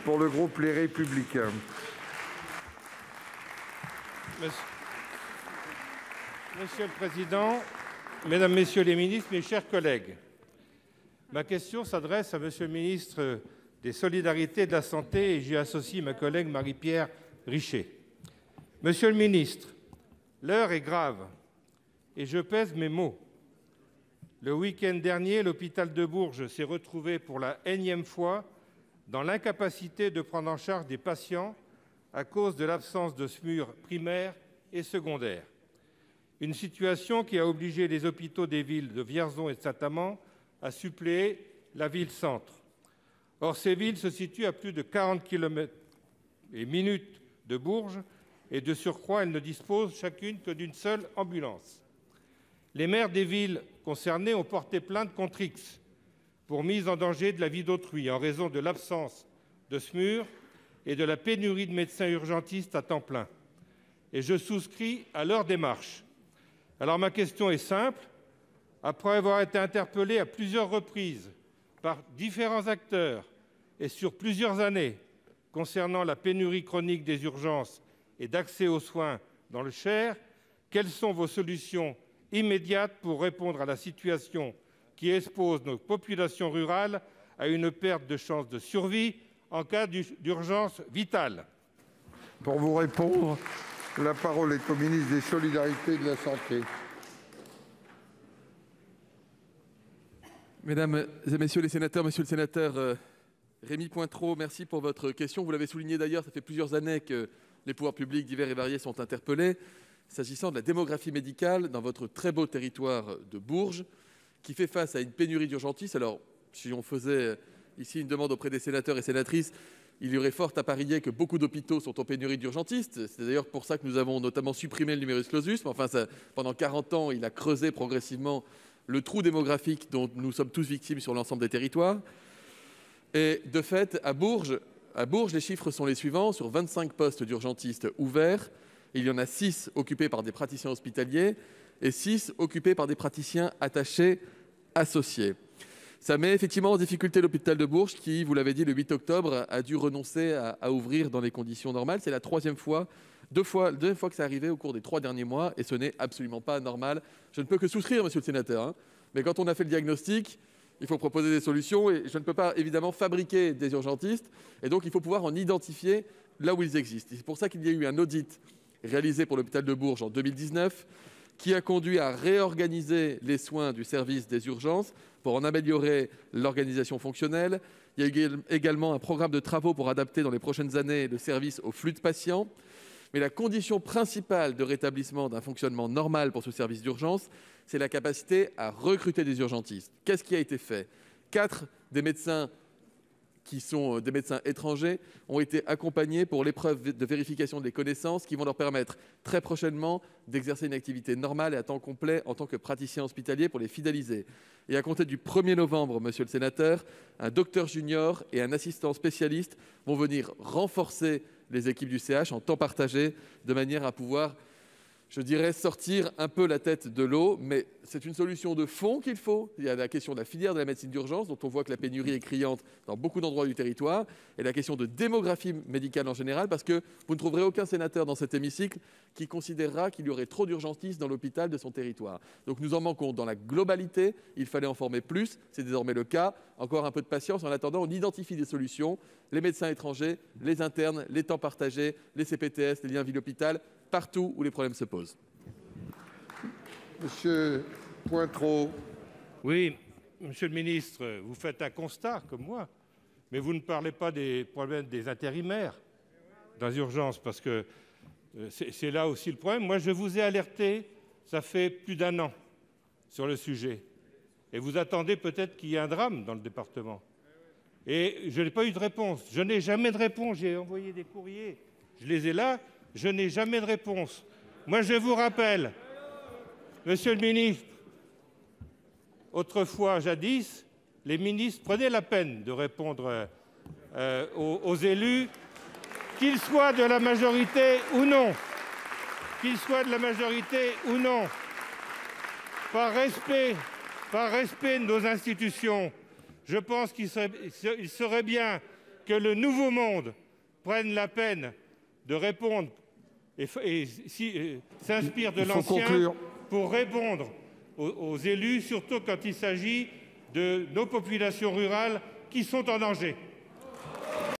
pour le groupe Les Républicains. Monsieur le Président, Mesdames, Messieurs les ministres, mes chers collègues, ma question s'adresse à Monsieur le ministre des Solidarités et de la Santé et j'y associe ma collègue Marie-Pierre Richer. Monsieur le ministre, l'heure est grave et je pèse mes mots. Le week-end dernier, l'hôpital de Bourges s'est retrouvé pour la énième fois dans l'incapacité de prendre en charge des patients à cause de l'absence de SMUR primaire et secondaire. Une situation qui a obligé les hôpitaux des villes de Vierzon et de Saint-Amand à suppléer la ville-centre. Or, ces villes se situent à plus de 40 km et minutes de Bourges et de surcroît, elles ne disposent chacune que d'une seule ambulance. Les maires des villes concernées ont porté plainte contre X pour mise en danger de la vie d'autrui en raison de l'absence de SMUR et de la pénurie de médecins urgentistes à temps plein. Et je souscris à leur démarche. Alors ma question est simple. Après avoir été interpellé à plusieurs reprises par différents acteurs et sur plusieurs années concernant la pénurie chronique des urgences et d'accès aux soins dans le Cher, quelles sont vos solutions immédiates pour répondre à la situation qui expose nos populations rurales à une perte de chance de survie en cas d'urgence vitale? Pour vous répondre, la parole est au ministre des Solidarités et de la Santé. Mesdames et messieurs les sénateurs, monsieur le sénateur Rémy Pointereau, merci pour votre question. Vous l'avez souligné d'ailleurs, ça fait plusieurs années que les pouvoirs publics divers et variés sont interpellés s'agissant de la démographie médicale dans votre très beau territoire de Bourges, qui fait face à une pénurie d'urgentistes. Alors, si on faisait ici une demande auprès des sénateurs et sénatrices, il y aurait fort à parier que beaucoup d'hôpitaux sont en pénurie d'urgentistes. C'est d'ailleurs pour ça que nous avons notamment supprimé le numerus clausus. Mais enfin, pendant 40 ans, il a creusé progressivement le trou démographique dont nous sommes tous victimes sur l'ensemble des territoires. Et de fait, à Bourges, les chiffres sont les suivants. Sur 25 postes d'urgentistes ouverts, il y en a 6 occupés par des praticiens hospitaliers et 6 occupés par des praticiens attachés associés. Ça met effectivement en difficulté l'hôpital de Bourges qui, vous l'avez dit, le 8 octobre, a dû renoncer à ouvrir dans les conditions normales. C'est la troisième fois, deux fois que ça arrivait au cours des 3 derniers mois et ce n'est absolument pas normal. Je ne peux que souscrire, monsieur le sénateur, mais quand on a fait le diagnostic, il faut proposer des solutions et je ne peux pas évidemment fabriquer des urgentistes et donc il faut pouvoir en identifier là où ils existent. C'est pour ça qu'il y a eu un audit réalisé pour l'hôpital de Bourges en 2019 qui a conduit à réorganiser les soins du service des urgences pour en améliorer l'organisation fonctionnelle. Il y a eu également un programme de travaux pour adapter dans les prochaines années le service au flux de patients. Mais la condition principale de rétablissement d'un fonctionnement normal pour ce service d'urgence, c'est la capacité à recruter des urgentistes. Qu'est-ce qui a été fait? 4 des médecins qui sont des médecins étrangers ont été accompagnés pour l'épreuve de vérification des connaissances qui vont leur permettre très prochainement d'exercer une activité normale et à temps complet en tant que praticien hospitalier pour les fidéliser. Et à compter du 1er novembre, monsieur le sénateur, un docteur junior et un assistant spécialiste vont venir renforcer les équipes du CH en temps partagé de manière à pouvoir, je dirais, sortir un peu la tête de l'eau, mais c'est une solution de fond qu'il faut. Il y a la question de la filière de la médecine d'urgence, dont on voit que la pénurie est criante dans beaucoup d'endroits du territoire, et la question de démographie médicale en général, parce que vous ne trouverez aucun sénateur dans cet hémicycle qui considérera qu'il y aurait trop d'urgentistes dans l'hôpital de son territoire. Donc nous en manquons dans la globalité, il fallait en former plus, c'est désormais le cas. Encore un peu de patience, en attendant, on identifie des solutions, les médecins étrangers, les internes, les temps partagés, les CPTS, les liens ville-hôpital, partout où les problèmes se posent. Monsieur Pointereau. Oui, monsieur le ministre, vous faites un constat comme moi, mais vous ne parlez pas des problèmes des intérimaires dans les urgences, parce que c'est là aussi le problème. Moi, je vous ai alerté, ça fait plus d'1 an, sur le sujet. Et vous attendez peut-être qu'il y ait un drame dans le département. Et je n'ai pas eu de réponse. Je n'ai jamais de réponse. J'ai envoyé des courriers. Je les ai là. Je n'ai jamais de réponse. Moi, je vous rappelle, monsieur le ministre, autrefois, jadis, les ministres prenaient la peine de répondre aux élus, qu'ils soient de la majorité ou non. Qu'ils soient de la majorité ou non. Par respect de nos institutions, je pense qu'il serait bien que le nouveau monde prenne la peine de répondre et s'inspire de l'ancien pour répondre aux élus, surtout quand il s'agit de nos populations rurales qui sont en danger.